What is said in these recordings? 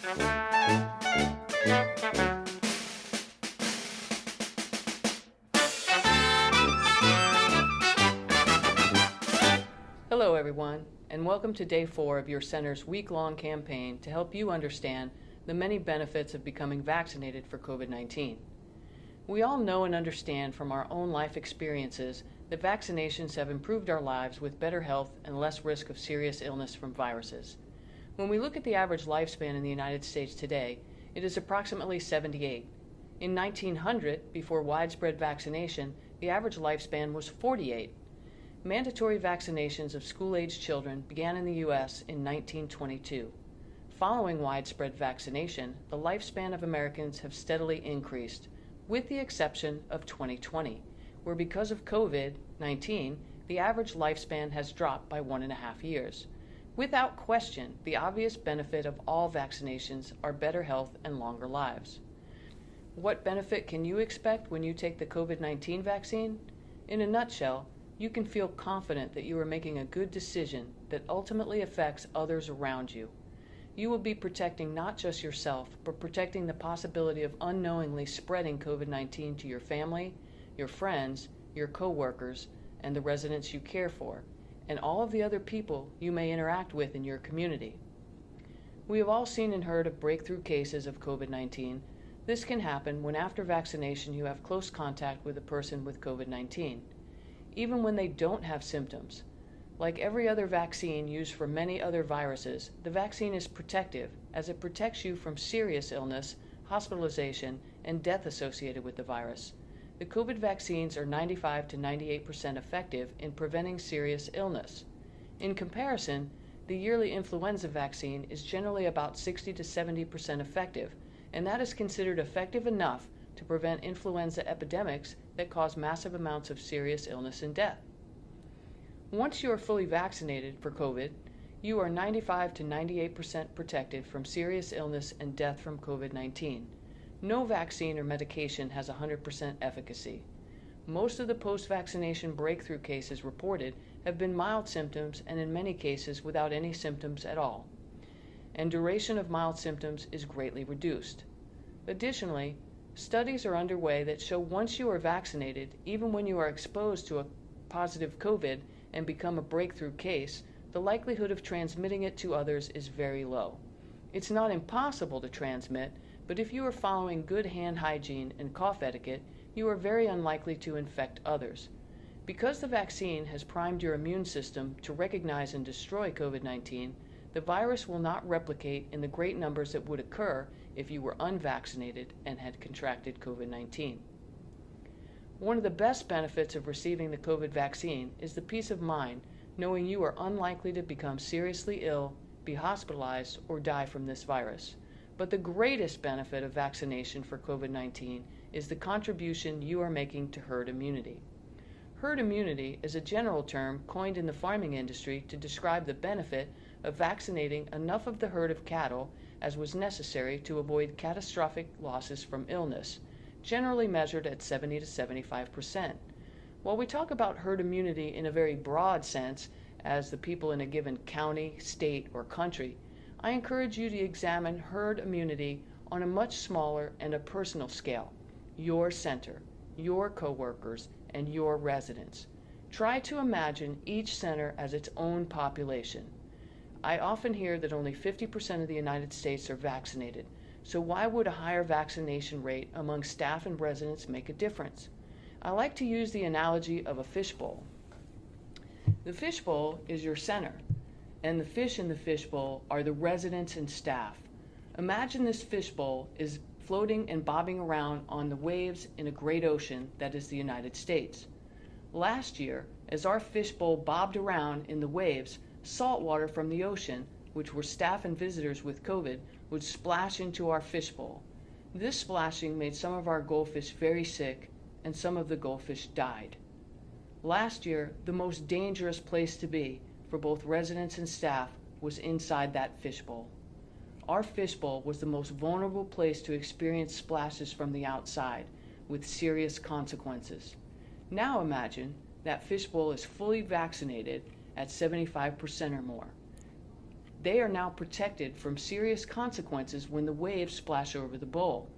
Hello everyone, and welcome to Day 4 of your center's week-long campaign to help you understand the many benefits of becoming vaccinated for COVID-19. We all know and understand from our own life experiences that vaccinations have improved our lives with better health and less risk of serious illness from viruses. When we look at the average lifespan in the United States today, it is approximately 78. In 1900, before widespread vaccination, the average lifespan was 48. Mandatory vaccinations of school-aged children began in the U.S. in 1922. Following widespread vaccination, the lifespan of Americans have steadily increased, with the exception of 2020, where because of COVID-19, the average lifespan has dropped by 1.5 years. Without question, the obvious benefit of all vaccinations are better health and longer lives. What benefit can you expect when you take the COVID-19 vaccine? In a nutshell, you can feel confident that you are making a good decision that ultimately affects others around you. You will be protecting not just yourself, but protecting the possibility of unknowingly spreading COVID-19 to your family, your friends, your co-workers, and the residents you care for, and all of the other people you may interact with in your community. We have all seen and heard of breakthrough cases of COVID-19. This can happen when after vaccination you have close contact with a person with COVID-19, even when they don't have symptoms. Like every other vaccine used for many other viruses, the vaccine is protective as it protects you from serious illness, hospitalization, and death associated with the virus. The COVID vaccines are 95 to 98% effective in preventing serious illness. In comparison, the yearly influenza vaccine is generally about 60 to 70% effective, and that is considered effective enough to prevent influenza epidemics that cause massive amounts of serious illness and death. Once you are fully vaccinated for COVID, you are 95 to 98% protected from serious illness and death from COVID-19. No vaccine or medication has 100% efficacy. Most of the post-vaccination breakthrough cases reported have been mild symptoms and in many cases without any symptoms at all. And duration of mild symptoms is greatly reduced. Additionally, studies are underway that show once you are vaccinated, even when you are exposed to a positive COVID and become a breakthrough case, the likelihood of transmitting it to others is very low. It's not impossible to transmit, but if you are following good hand hygiene and cough etiquette, you are very unlikely to infect others. Because the vaccine has primed your immune system to recognize and destroy COVID-19, the virus will not replicate in the great numbers that would occur if you were unvaccinated and had contracted COVID-19. One of the best benefits of receiving the COVID vaccine is the peace of mind knowing you are unlikely to become seriously ill, be hospitalized, or die from this virus. But the greatest benefit of vaccination for COVID-19 is the contribution you are making to herd immunity. Herd immunity is a general term coined in the farming industry to describe the benefit of vaccinating enough of the herd of cattle as was necessary to avoid catastrophic losses from illness, generally measured at 70 to 75%. While we talk about herd immunity in a very broad sense, as the people in a given county, state, or country, I encourage you to examine herd immunity on a much smaller and a personal scale, your center, your coworkers, and your residents. Try to imagine each center as its own population. I often hear that only 50% of the United States are vaccinated, so why would a higher vaccination rate among staff and residents make a difference? I like to use the analogy of a fishbowl. The fishbowl is your center, and the fish in the fishbowl are the residents and staff. Imagine this fishbowl is floating and bobbing around on the waves in a great ocean that is the United States. Last year, as our fishbowl bobbed around in the waves, salt water from the ocean, which were staff and visitors with COVID, would splash into our fishbowl. This splashing made some of our goldfish very sick, and some of the goldfish died. Last year, the most dangerous place to be for both residents and staff was inside that fishbowl. Our fishbowl was the most vulnerable place to experience splashes from the outside, with serious consequences. Now imagine that fishbowl is fully vaccinated at 75% or more. They are now protected from serious consequences when the waves splash over the bowl.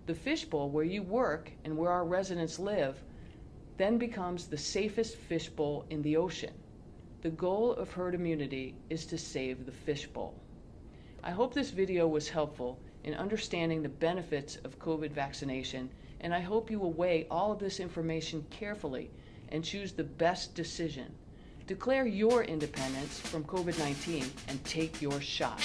The fishbowl where you work and where our residents live then becomes the safest fishbowl in the ocean. The goal of herd immunity is to save the fishbowl. I hope this video was helpful in understanding the benefits of COVID vaccination, and I hope you will weigh all of this information carefully and choose the best decision. Declare your independence from COVID-19 and take your shot.